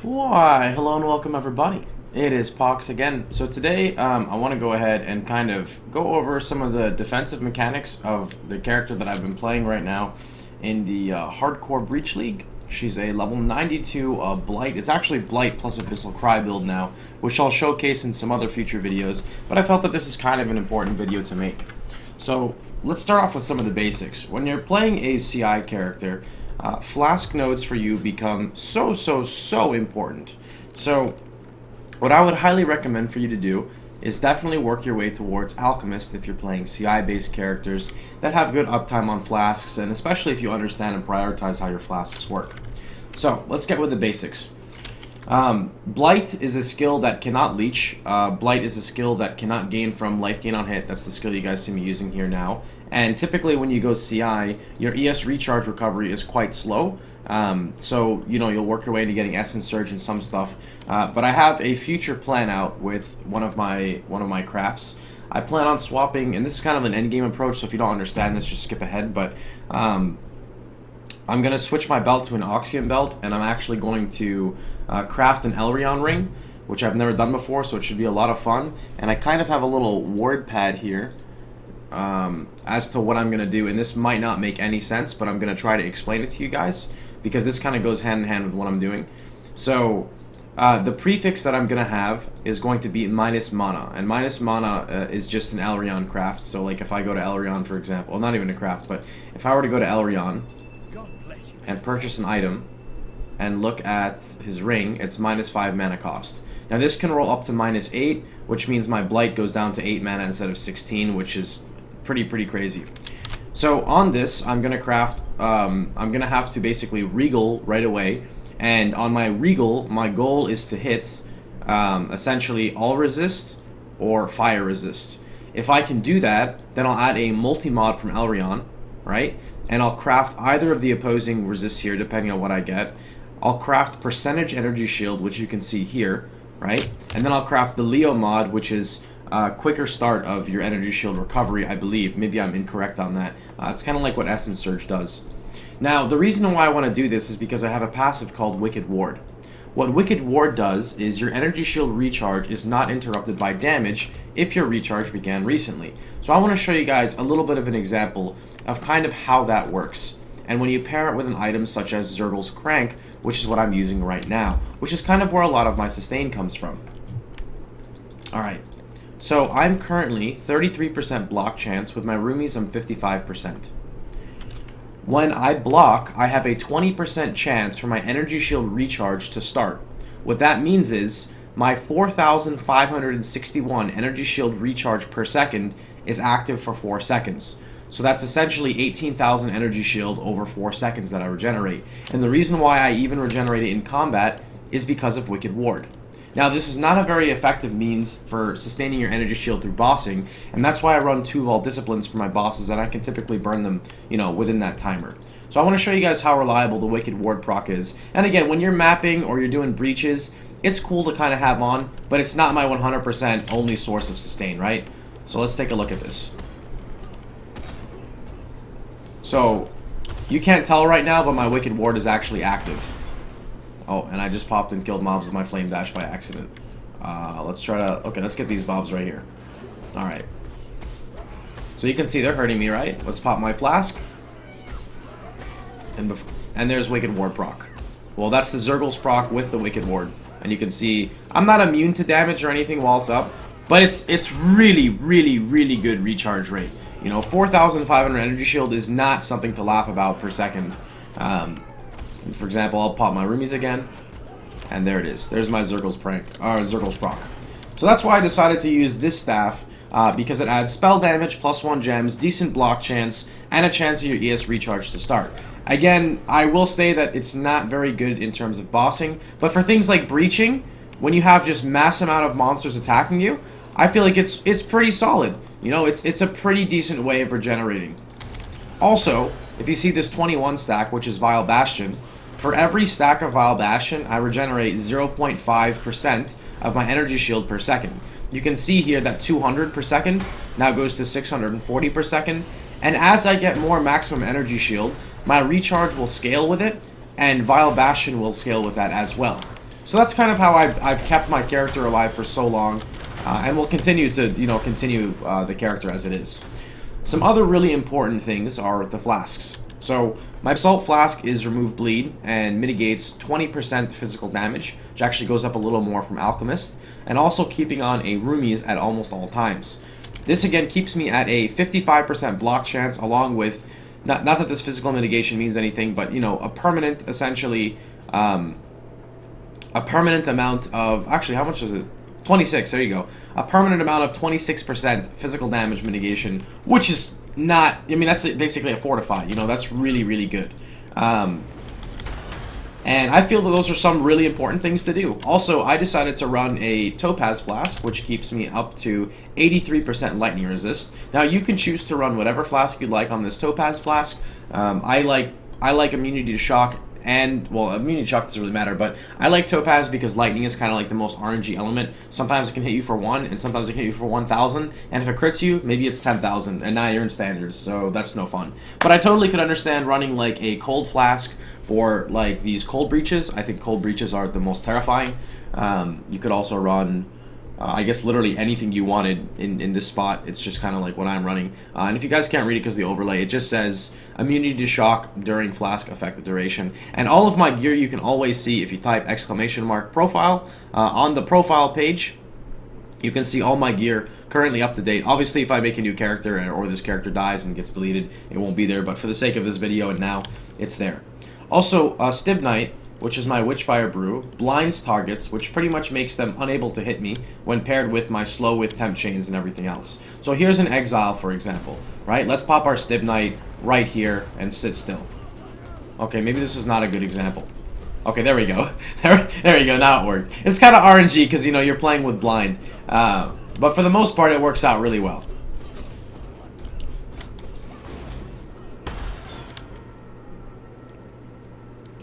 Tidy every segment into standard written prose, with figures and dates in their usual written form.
Why, hello and welcome everybody. It is Pohx again. So today I want to go ahead and kind of go over some of the defensive mechanics of the character that I've been playing right now in the Hardcore Breach League. She's a level 92 Blight. It's actually Blight plus Abyssal Cry build now, which I'll showcase in some other future videos, but I felt that this is kind of an important video to make. So let's start off with some of the basics. When you're playing a CI character, flask nodes for you become so important. So what I would highly recommend for you to do is definitely work your way towards Alchemist if you're playing CI based characters that have good uptime on flasks, and especially if you understand and prioritize how your flasks work. So let's get with the basics. Blight is a skill that cannot leech. Blight is a skill that cannot gain from life gain on hit. That's the skill you guys see me using here now. And typically when you go CI, your ES recharge recovery is quite slow. So, you know, you'll work your way into getting Essence Surge and some stuff. But I have a future plan out with one of my crafts. I plan on swapping, and this is kind of an endgame approach, so if you don't understand this, just skip ahead. But I'm going to switch my belt to an Oxium belt, and I'm actually going to craft an Elrion ring, which I've never done before, so it should be a lot of fun. And I kind of have a little ward pad here as to what I'm going to do, and this might not make any sense, but I'm going to try to explain it to you guys, because this kind of goes hand in hand with what I'm doing. So the prefix that I'm going to have is going to be minus mana, and minus mana is just an Elrion craft. So like if I go to Elrion, for example, well, not even a craft, but if I were to go to Elrion and purchase an item and look at his ring, it's minus 5 mana cost. Now this can roll up to minus 8, which means my Blight goes down to 8 mana instead of 16, which is pretty crazy. So on this, I'm gonna craft. I'm gonna have to basically regal right away, and on my regal, my goal is to hit essentially all resist or fire resist. If I can do that, then I'll add a multi-mod from Elrion, right? And I'll craft either of the opposing resists here, depending on what I get. I'll craft percentage energy shield, which you can see here, right? And then I'll craft the Leo mod, which is quicker start of your energy shield recovery, I believe. Maybe I'm incorrect on that. It's kind of like what Essence Surge does. Now, the reason why I want to do this is because I have a passive called Wicked Ward. What Wicked Ward does is your energy shield recharge is not interrupted by damage if your recharge began recently. So I want to show you guys a little bit of an example of kind of how that works. And when you pair it with an item such as Zergal's Crank, which is what I'm using right now, which is kind of where a lot of my sustain comes from. Alright, so I'm currently 33% block chance. With my roomies, I'm 55%. When I block, I have a 20% chance for my energy shield recharge to start. What that means is my 4,561 energy shield recharge per second is active for 4 seconds. So that's essentially 18,000 energy shield over 4 seconds that I regenerate. And the reason why I even regenerate it in combat is because of Wicked Ward. Now, this is not a very effective means for sustaining your energy shield through bossing, and that's why I run 2 Vault Disciplines for my bosses, and I can typically burn them, you know, within that timer. So I want to show you guys how reliable the Wicked Ward proc is. And again, when you're mapping or you're doing breaches, it's cool to kind of have on, but it's not my 100% only source of sustain, right? So let's take a look at this. So, you can't tell right now, but my Wicked Ward is actually active. Oh, and I just popped and killed mobs with my Flame Dash by accident. Let's try to... Okay, let's get these mobs right here. Alright. So you can see they're hurting me, right? Let's pop my Flask. And there's Wicked Ward proc. Well, that's the Zergal's proc with the Wicked Ward. And you can see I'm not immune to damage or anything while it's up, but it's really good recharge rate. You know, 4,500 energy shield is not something to laugh about per second. For example, I'll pop my roomies again, and there it is. There's my Zergal's proc. So that's why I decided to use this staff, because it adds spell damage, +1 gems, decent block chance, and a chance of your ES recharge to start. Again, I will say that it's not very good in terms of bossing, but for things like breaching, when you have just mass amount of monsters attacking you, I feel like it's pretty solid. You know, it's a pretty decent way of regenerating. Also, if you see this 21 stack, which is Vile Bastion, for every stack of Vile Bastion, I regenerate 0.5% of my energy shield per second. You can see here that 200 per second now goes to 640 per second, and as I get more maximum energy shield, my recharge will scale with it, and Vile Bastion will scale with that as well. So that's kind of how I've kept my character alive for so long, and will continue to, continue the character as it is. Some other really important things are the flasks. So my Assault Flask is Remove Bleed and mitigates 20% physical damage, which actually goes up a little more from Alchemist, and also keeping on a Roomies at almost all times. This again keeps me at a 55% block chance, along with, not that this physical mitigation means anything, but a permanent, essentially, a permanent amount of, actually how much is it? 26, there you go. A permanent amount of 26% physical damage mitigation, which is not, that's basically a fortify, that's really, really good. And I feel that those are some really important things to do. Also, I decided to run a Topaz Flask, which keeps me up to 83% lightning resist. Now, you can choose to run whatever flask you'd like on this Topaz Flask. I like immunity to shock, and, well, immunity to shock doesn't really matter, but I like Topaz because lightning is kind of like the most RNG element. Sometimes it can hit you for 1, and sometimes it can hit you for 1,000, and if it crits you, maybe it's 10,000, and now you're in standards, so that's no fun. But I totally could understand running, like, a cold flask for, like, these cold breaches. I think cold breaches are the most terrifying. You could also run, I guess, literally anything you wanted in this spot. It's just kind of like what I'm running. And if you guys can't read it because of the overlay, it just says immunity to shock during flask effective duration. And all of my gear you can always see if you type !profile on the profile page. You can see all my gear currently up to date. Obviously, if I make a new character or this character dies and gets deleted, it won't be there. But for the sake of this video and now, it's there. Also, Stibnite, which is my Witchfire Brew, blinds targets, which pretty much makes them unable to hit me when paired with my slow with temp chains and everything else. So here's an Exile, for example, right? Let's pop our Stibnite right here and sit still. Okay, maybe this is not a good example. Okay, there we go. there we go, now it worked. It's kind of RNG because, you're playing with blind. But for the most part, it works out really well.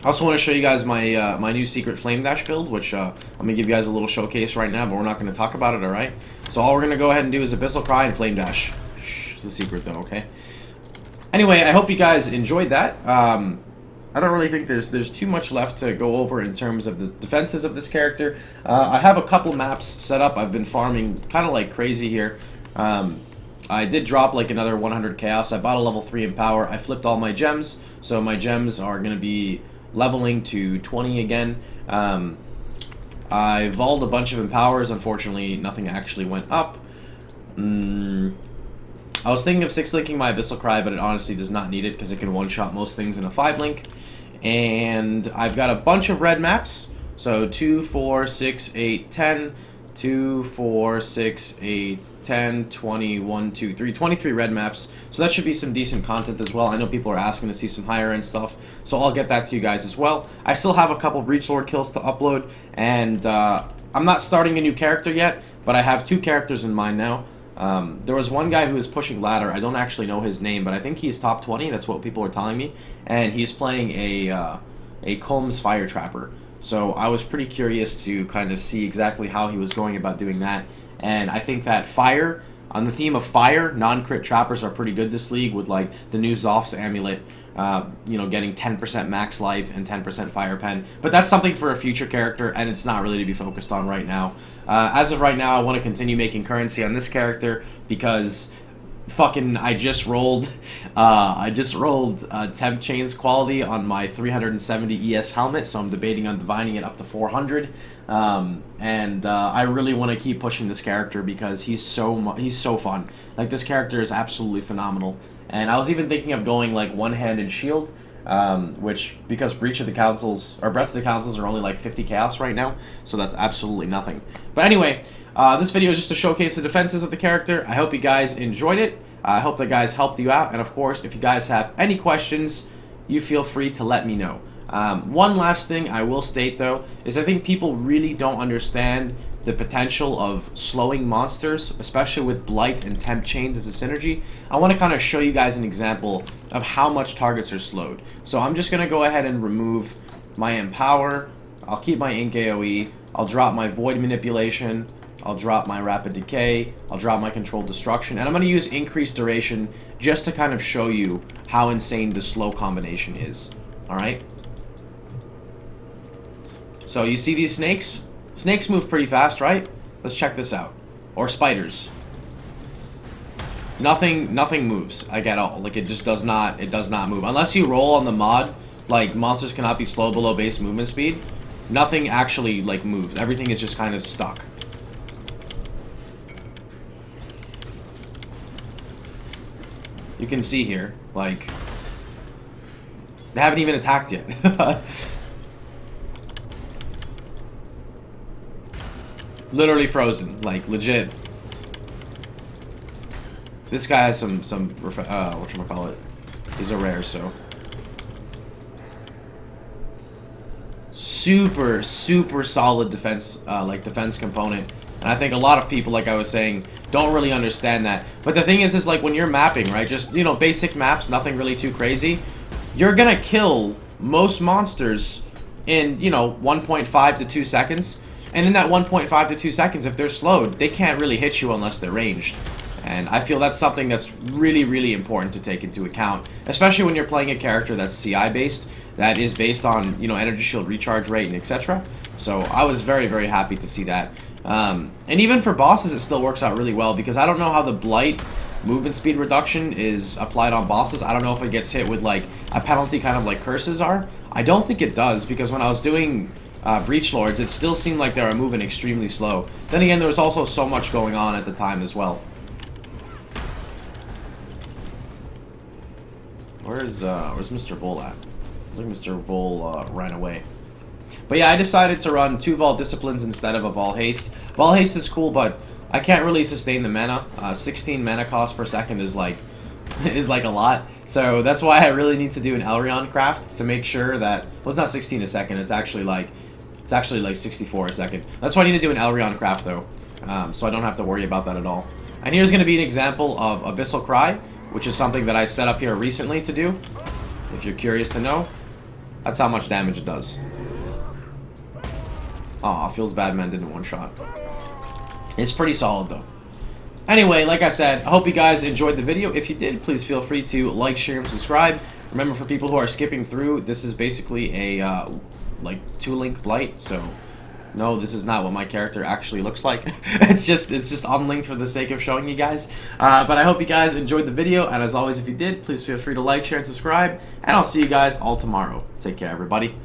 I also want to show you guys my my new secret Flame Dash build, which I'm going to give you guys a little showcase right now, but we're not going to talk about it, alright? So all we're going to go ahead and do is Abyssal Cry and Flame Dash. Shh, it's a secret though, okay? Anyway, I hope you guys enjoyed that. I don't really think there's too much left to go over in terms of the defenses of this character. I have a couple maps set up. I've been farming kind of like crazy here. I did drop like another 100 Chaos. I bought a level 3 in power. I flipped all my gems, so my gems are going to be leveling to 20 again. I volled a bunch of empowers. Unfortunately, nothing actually went up. I was thinking of 6-linking my Abyssal Cry, but it honestly does not need it because it can one-shot most things in a 5-link. And I've got a bunch of red maps. So 2, 4, 6, 8, 10. 2, 4, 6, 8, 10, 20, 1, 2, 3, 23 red maps. So that should be some decent content as well. I know people are asking to see some higher end stuff, so I'll get that to you guys as well. I still have a couple Breachlord kills to upload, and I'm not starting a new character yet, but I have 2 characters in mind now. There was one guy who was pushing ladder. I don't actually know his name, but I think he's top 20. That's what people are telling me. And he's playing a Combs Fire Trapper. So I was pretty curious to kind of see exactly how he was going about doing that. And I think that fire, on the theme of fire, non-crit trappers are pretty good this league with like the new Zoph's Amulet, getting 10% max life and 10% fire pen. But that's something for a future character, and it's not really to be focused on right now. As of right now, I want to continue making currency on this character because fucking I just rolled temp chains quality on my 370 ES helmet, so I'm debating on divining it up to 400. I really want to keep pushing this character because he's so fun. Like, this character is absolutely phenomenal. And I was even thinking of going like one-handed shield, which, because Breach of the Councils or Breath of the Councils are only like 50 chaos right now, so that's absolutely nothing. But anyway, this video is just to showcase the defenses of the character. I hope you guys enjoyed it. I hope the guys helped you out, and of course, if you guys have any questions, you feel free to let me know. One last thing I will state though is I think people really don't understand the potential of slowing monsters, especially with Blight and Temp Chains as a synergy. I want to kind of show you guys an example of how much targets are slowed. So I'm just going to go ahead and remove my Empower. I'll keep my Ink AoE. I'll drop my Void Manipulation. I'll drop my Rapid Decay. I'll drop my Controlled Destruction. And I'm going to use Increased Duration just to kind of show you how insane the slow combination is. Alright? So you see these snakes? Snakes move pretty fast, right? Let's check this out. Or spiders. Nothing moves, like, at all. Like, it just does not move. Unless you roll on the mod, like, monsters cannot be slow below base movement speed. Nothing actually, like, moves. Everything is just kind of stuck. You can see here, like, they haven't even attacked yet. Literally frozen, like, legit. This guy has some whatchamacallit. He's a rare, so. Super solid defense, defense component. And I think a lot of people, like I was saying, don't really understand that. But the thing is like, when you're mapping, right, just, you know, basic maps, nothing really too crazy, you're gonna kill most monsters in, you know, 1.5 to 2 seconds. And in that 1.5 to 2 seconds, if they're slowed, they can't really hit you unless they're ranged. And I feel that's something that's really important to take into account, especially when you're playing a character that's CI based, that is based on, you know, energy shield recharge rate and etc. So I was very happy to see that. And even for bosses, it still works out really well, because I don't know how the Blight movement speed reduction is applied on bosses. I don't know if it gets hit with, like, a penalty, kind of like curses are. I don't think it does, because when I was doing Breach Lords, it still seemed like they were moving extremely slow. Then again, there was also so much going on at the time as well. Where's Mr. Vol at? I think Mr. Vol ran away. But yeah, I decided to run 2 Vol Disciplines instead of a Vol Haste. Vol Haste is cool, but I can't really sustain the mana. 16 mana cost per second is like a lot. So that's why I really need to do an Elrion craft to make sure that, well, it's not 16 a second. It's actually like 64 a second. That's why I need to do an Elrion craft though, so I don't have to worry about that at all. And here's going to be an example of Abyssal Cry, which is something that I set up here recently to do. If you're curious to know, that's how much damage it does. Aw, feels bad man didn't one-shot. It's pretty solid though. Anyway, like I said, I hope you guys enjoyed the video. If you did, please feel free to like, share, and subscribe. Remember, for people who are skipping through, this is basically a like 2-link Blight, so no, this is not what my character actually looks like. it's just unlinked for the sake of showing you guys. But I hope you guys enjoyed the video, and as always, if you did, please feel free to like, share, and subscribe, and I'll see you guys all tomorrow. Take care, everybody.